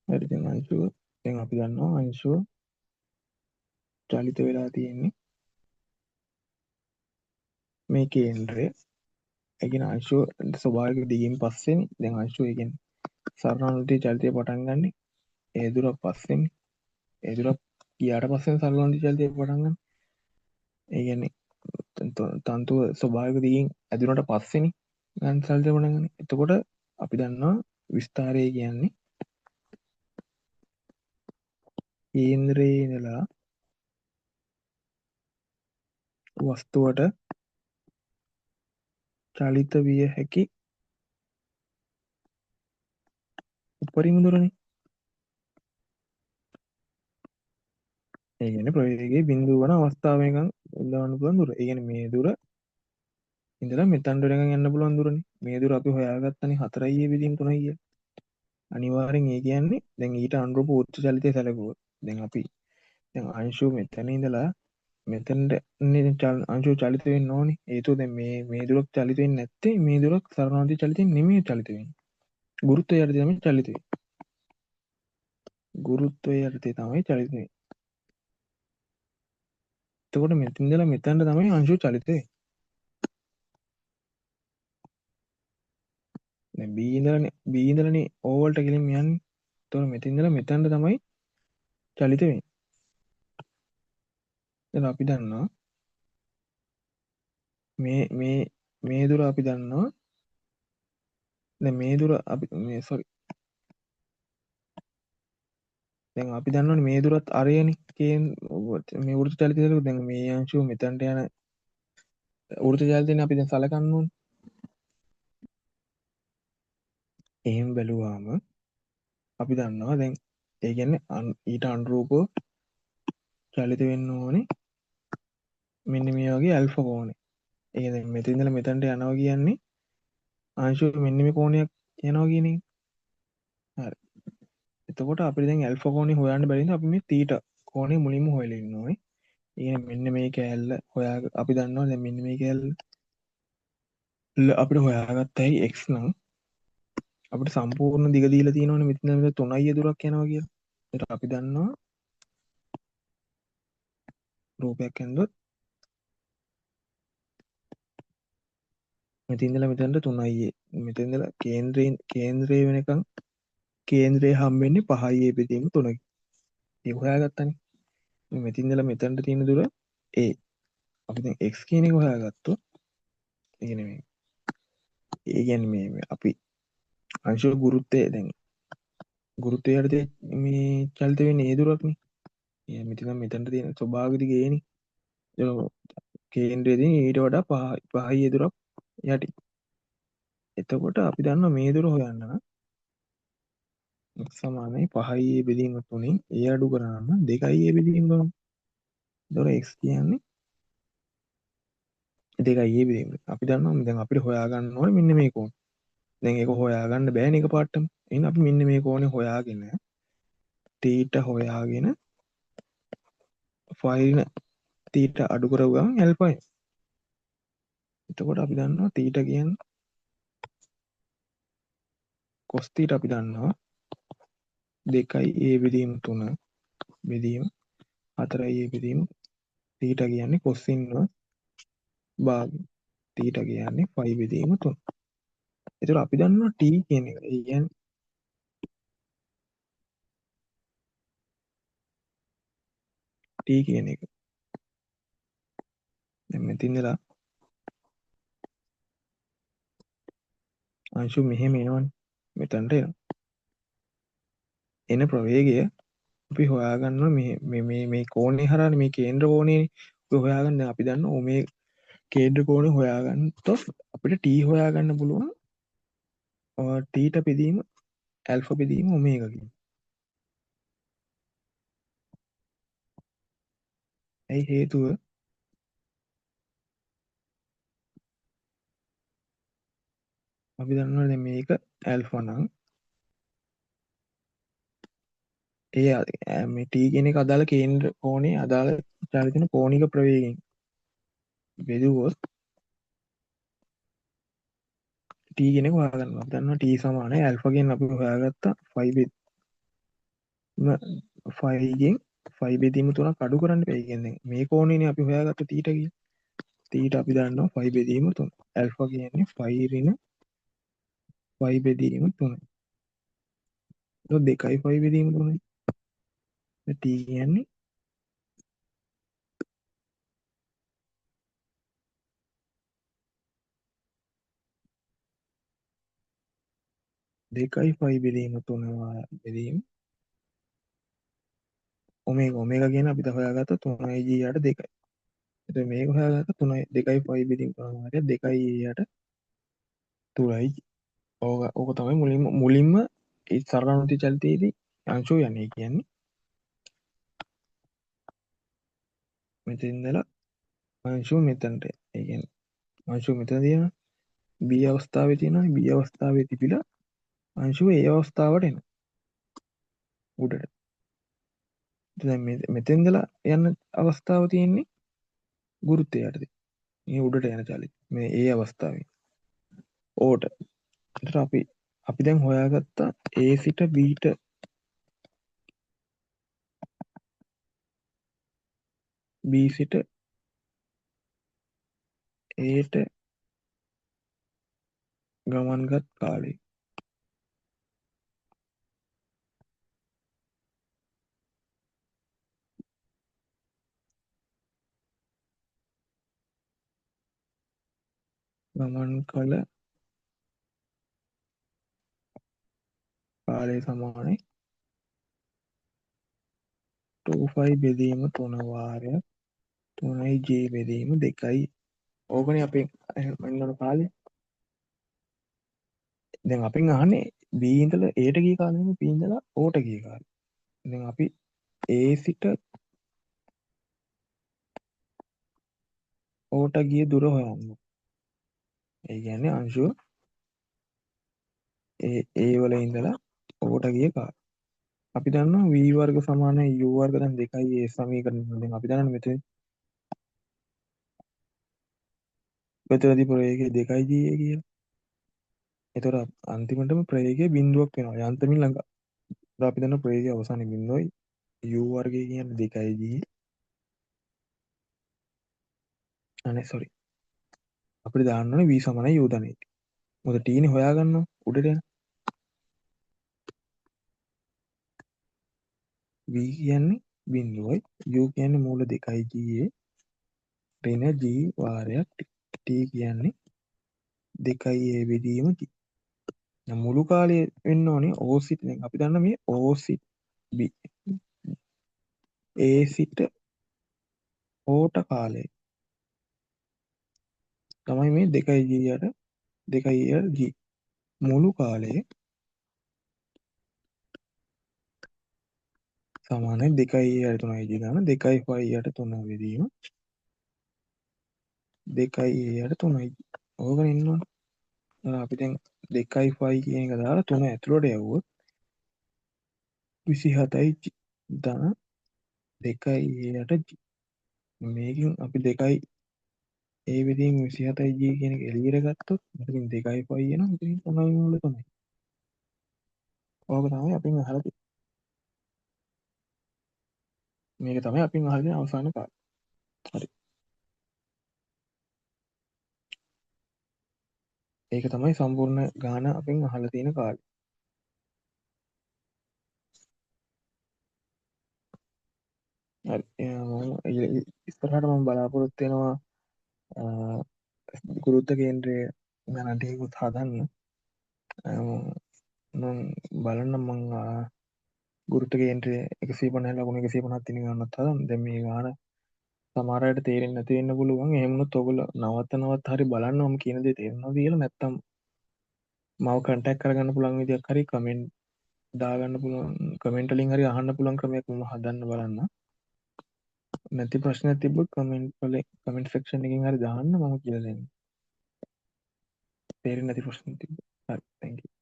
හරි දැන් අංශුව දැන් අපි දන්නවා අංශුව චලිත වෙලා තියෙන්නේ මේ කේන්ද්‍රය. ඒ කියන්නේ අංශුව ස්වභාවික දිගින් පස්සේනේ. දැන් අංශුව ඒ කියන්නේ සරණානුතිය චලිතය පටන් ගන්නෙ ඒ දුර පස්සේනේ. ඒ දුර ගියාට පස්සේ සරණානුතිය චලිතය පටන් ගන්න. ඒ කියන්නේ තන්තුව ස්වභාවික දිගින් ඇදුනට පස්සේනේ ගන්න චලිතය පටන් ගන්න. එතකොට අපි දන්නවා විස්තාරය කියන්නේ කේන්ද්‍රයේ ඉඳලා වස්තුවට චලිත විය හැකි උපරිම දුරනේ. ඒ කියන්නේ ප්‍රවේගයේ බිඳුව වන අවස්ථාව වෙනකන් ඉඳවන්න පුළුවන් දුර. ඒ කියන්නේ මේ දුර ඉඳලා මෙතනට වෙනකන් යන්න පුළුවන් දුරනේ. මේ දුර අපි හොයාගත්තනේ 4i බෙදීම 3i කියලා. අනිවාර්යෙන් ඒ කියන්නේ දැන් ඊට අනුරූප උච්ච චලිතය සැලකුවොත්. දැන් අපි දැන් අංශුව මෙතන ඉඳලා මෙතනට අංශුව චලිත වෙන්න ඕනේ. හේතුව දැන් මේ දුරක් චලිත වෙන්නේ නැත්තේ මේ දුරක් සරණාන්තිය චලිතෙන් නෙමෙයි චලිත වෙන්නේ. ගුරුත්වය යටතේ තමයි චලිත වෙන්නේ. ගුරුත්වය යටතේ තමයි චලිත වෙන්නේ. එතකොට මෙතන ඉඳලා මෙතනට තමයි අංශුව චලිත වෙන්නේ. දැන් B ඉඳලානේ O වලට ගෙලින් යන්නේ. එතකොට මෙතන ඉඳලා මෙතනට තමයි චලිත වෙන්නේ. දැන් අපි දන්නවා මේ දුර අපි දන්නවා. දැන් මේ දුර අපි මේ සෝරි දැන් අපි දන්නවනේ මේ දුරත් අරයනේ මේ වෘත්ත චලිතය. දැන් මේ අංශුව මෙතනට යන වෘත්ත චලිතයනේ අපි දැන් සලකන්න ඕනේ. එහෙම බැලුවාම අපි දන්නවා දැන් ඒ කියන්නේ ඊට අනුරූපව චලිත වෙන්න ඕනේ මෙන්න මේ වගේ ඇල්ෆා කෝණය. ඒ කියන්නේ මෙතන ඉඳලා මෙතනට යනවා කියන්නේ අංශුව මෙන්න මේ කෝණයක් යනවා කියන එක. හරි. එතකොට අපිට දැන් ඇල්ෆා කෝණය හොයන්න බැරි නිසා අපි මේ තීටා කෝණය මුලින්ම හොයලා ඉන්න ඕනේ. ඒ කියන්නේ මෙන්න මේ කෑල්ල අපි දන්නවා දැන් මෙන්න මේ කෑල්ල අපිට හොයාගත්තයි x නම් අපිට සම්පූර්ණ දිග දීලා තියෙනවනේ මෙතන 3i දුරක් යනවා කියලා. ඒත් අපි දන්නවා රූපයක් ඇඳුවොත් මෙතන ඉඳලා මෙතනට 3i මෙතන ඉඳලා කේන්ද්‍රයේ වෙනකන් කේන්ද්‍රය හම්බෙන්නේ 5i බෙදීම 3යි. ඒක හොයාගත්තානේ. මෙතන ඉඳලා මෙතනට තියෙන දුර a. අපි දැන් x කියන එක හොයාගත්තොත් ඒ කියන්නේ මේ අපි අංශුව ගුරුත්වය දැන් ගුරුත්වය යටතේ මේ චලිත වෙන්නේ ඒ දුරක්නේ. ඒ මෙතනට තියෙන ස්වභාවික දිග ඒනේ. කේන්ද්‍රයේදී ඊට වඩා 5i දුරක් යටි. එතකොට අපි දන්නවා මේ දුර හොයන්න නම් x සමානයි 5i බෙදීම 3න් a අඩු කරාම 2i බෙදීම 3. එතකොට x කියන්නේ 2i බෙදීම. අපි දන්නවා දැන් අපිට හොයාගන්න ඕනේ මෙන්න මේ කෝණ. දැන් ඒක හොයාගන්න බෑනේ එකපාරටම. එහෙනම් අපි මෙන්න මේ කෝණේ හොයාගෙන තීටා හොයාගෙන ෆයින් තීටා අඩු කරව ගමන් ඇල්ෆා එනවා. එතකොට අපි දන්නවා තීටා කියන්නේ cos තීටා අපි දන්නවා 2i a බෙදීම 3 බෙදීම 4i a බෙදීම තීටා කියන්නේ cos ඉන්වර්ස් භාග තීටා කියන්නේ 5 බෙදීම 3. එතකොට අපි දන්නවා t කියන එක. ඒ කියන්නේ t කියන එක. දැන් මෙතන ඉඳලා අංශු මෙහෙම එනවනේ. මෙතනට එනවා. එන ප්‍රවේගය අපි හොයාගන්නවා මේ කෝණේ හරහානේ මේ කේන්ද්‍ර කෝණේ අපි හොයාගන්න. අපි දන්නවා මේ කේන්ද්‍ර කෝණය හොයාගන්නතොත් අපිට t හොයාගන්න පුළුවන් තීටා බෙදීම ඇල්ෆා බෙදීම ඔමේගා කියන. ඇයි හේතුව අපි දන්නවා දැන් මේක ඇල්ෆා නම් මේ t කියන එක අදාළ කේන්ද්‍ර කෝණේ අදාළ චලිතන කෝණික ප්‍රවේගයෙන් බෙදුවොත් t කියන එක හොයාගන්නවා. අපි දන්නවා t සමානයි alpha ගෙන් අපි හොයාගත්තා 5 5 ගෙන් 5 බෙදීම 3ක් අඩු කරන්න බෑ. ඒ කියන්නේ මේ කෝණයනේ අපි හොයාගත්ත θ කිය. θ අපි දන්නවා 5 බෙදීම 3. alpha කියන්නේ 5 ඍණ 5 බෙදීම 3. ඒක 2යි 5 බෙදීම 3යි. t කියන්නේ 2යි 5 බෙදීම 3 බෙදීම ඔමේගා කියන අපිට හොයාගත්ත 3යි g යට 2යි. එතකොට මේක හොයාගත්ත 3යි 2යි 5 බෙදීම 3 හරිය 2යි යට 3යි. ඕක තමයි මුලින්ම ඒ සරල අනුති චලිතයේදී අංශු යන්නේ. කියන්නේ මෙතන ඉඳලා අංශු මෙතනට. ඒ කියන්නේ අංශු මෙතන තියෙනවා. B අවස්ථාවේ තියෙනවා. B අවස්ථාවේ තිබිලා අංශුව A අවස්ථාවට එනවා. උඩට. දැන් මෙතෙන් ඉඳලා යන අවස්ථාව තියෙන්නේ ගුරුත්වය යටතේ. මේ උඩට යන චලිත. මේ A අවස්ථාවේ. ඕට. ඒතර අපි දැන් හොයාගත්තා A සිට B ට B සිට A ට ගමන්ගත් කාලය. ගමන් කළ කාලය සමානයි 2 බෙදීම 3 වාරයක් 3යි j බෙදීම 2යි. ඕකනේ අපේ ඉන්නන කාලේ. දැන් අපෙන් අහන්නේ B ඉඳලා A ට ගිය කාලේ නෙමෙයි B ඉඳලා O ට ගිය කාලේ. දැන් අපි A සිට O ට ගිය දුර හොයන්න. ඒ කියන්නේ අංශුව A වල ඉඳලා O ට ගිය කාලය. අපි දන්නවා v වර්ග සමානයි u වර්ග දැන් 2යි ඒ සමීකරණය. දැන් අපි දන්නවා මෙතනදී ප්‍රවේගය 2යි g කියලා. එතකොට අන්තිමටම ප්‍රවේගය බිඳුවක් වෙනවා. යන්තමින් ළඟ. අපි දන්නවා ප්‍රවේගය අවසානයේ බිඳුවයි u වර්ගය කියන්නේ 2යි g. අනේ සෝරි. අපිට දාන්න ඕනේ v සමානයි u ධනයි. මොකද t නේ හොයාගන්න උඩට යන. v කියන්නේ බිඳුවයි u කියන්නේ මූල 2යි g ඍණ g වාරයක් t කියන්නේ 2යි a බෙදීම g. මුළු කාලය වෙන්න ඕනේ O සිට. දැන් අපි දන්න මේ O සිට B A සිට O ට කාලය තමයි මේ 2යි g යට 2යි යට g. මුළු කාලය සමානයි 2යි යට 3යි g ගන්න 2යි 5 යට 3 බෙදීම 2යි යට 3යි. ඕකනේ ඉන්න ඕනේ. අපි දැන් 2යි 5 කියන එක දාලා 3 ඇතුළට යවුවොත් 27යි g ධන 2යි යට g. මේකෙන් අපි 2යි a බෙදීම 27යි g කියන එක එළියට ගත්තොත් මෙතනින් 2යි 5 එනවා. මෙතනින් 3යි මූල 3යි. ඕක තමයි අපින් අහලා තියෙන්නේ. මේක තමයි අපින් අහලා තියෙන අවසාන කාලය. හරි. ඒක තමයි සම්පූර්ණ ගාන අපින් අහලා තියෙන කාලය. හරි. ඉස්සරහට මම බලාපොරොත්තු වෙනවා ගුරුත්ව කේන්ද්‍රය ගැන ටිකකුත් හදන්න. මම බලන්න මම ගුරුත්ව කේන්ද්‍රය 150 ලකුණු 150ක් තියෙන ගන්නත් හදන්න. දැන් මේ ගාන සමහර අයට තේරෙන්නේ නැති වෙන්න පුළුවන්. එහෙම වුණොත් ඔයගොල්ලෝ නවත්ත හරි බලන්න මම කියන දේ තේරෙනවද කියලා. නැත්තම් මාව කන්ටැක්ට් කරගන්න පුළුවන් විදියක් හරි කමෙන්ට් දාගන්න පුළුවන් කමෙන්ට් වලින් හරි අහන්න පුළුවන් ක්‍රමයක් මම හදන්න බලන්න. නැති ප්‍රශ්නයක් තිබ්බොත් කමෙන්ට් වල කමෙන්ට් සෙක්ෂන් එකකින් හරි දාන්න මම කියලා දෙන්නම්. තේරෙන්නේ නැති ප්‍රශ්න තිබ්බොත්. හරි. thank you.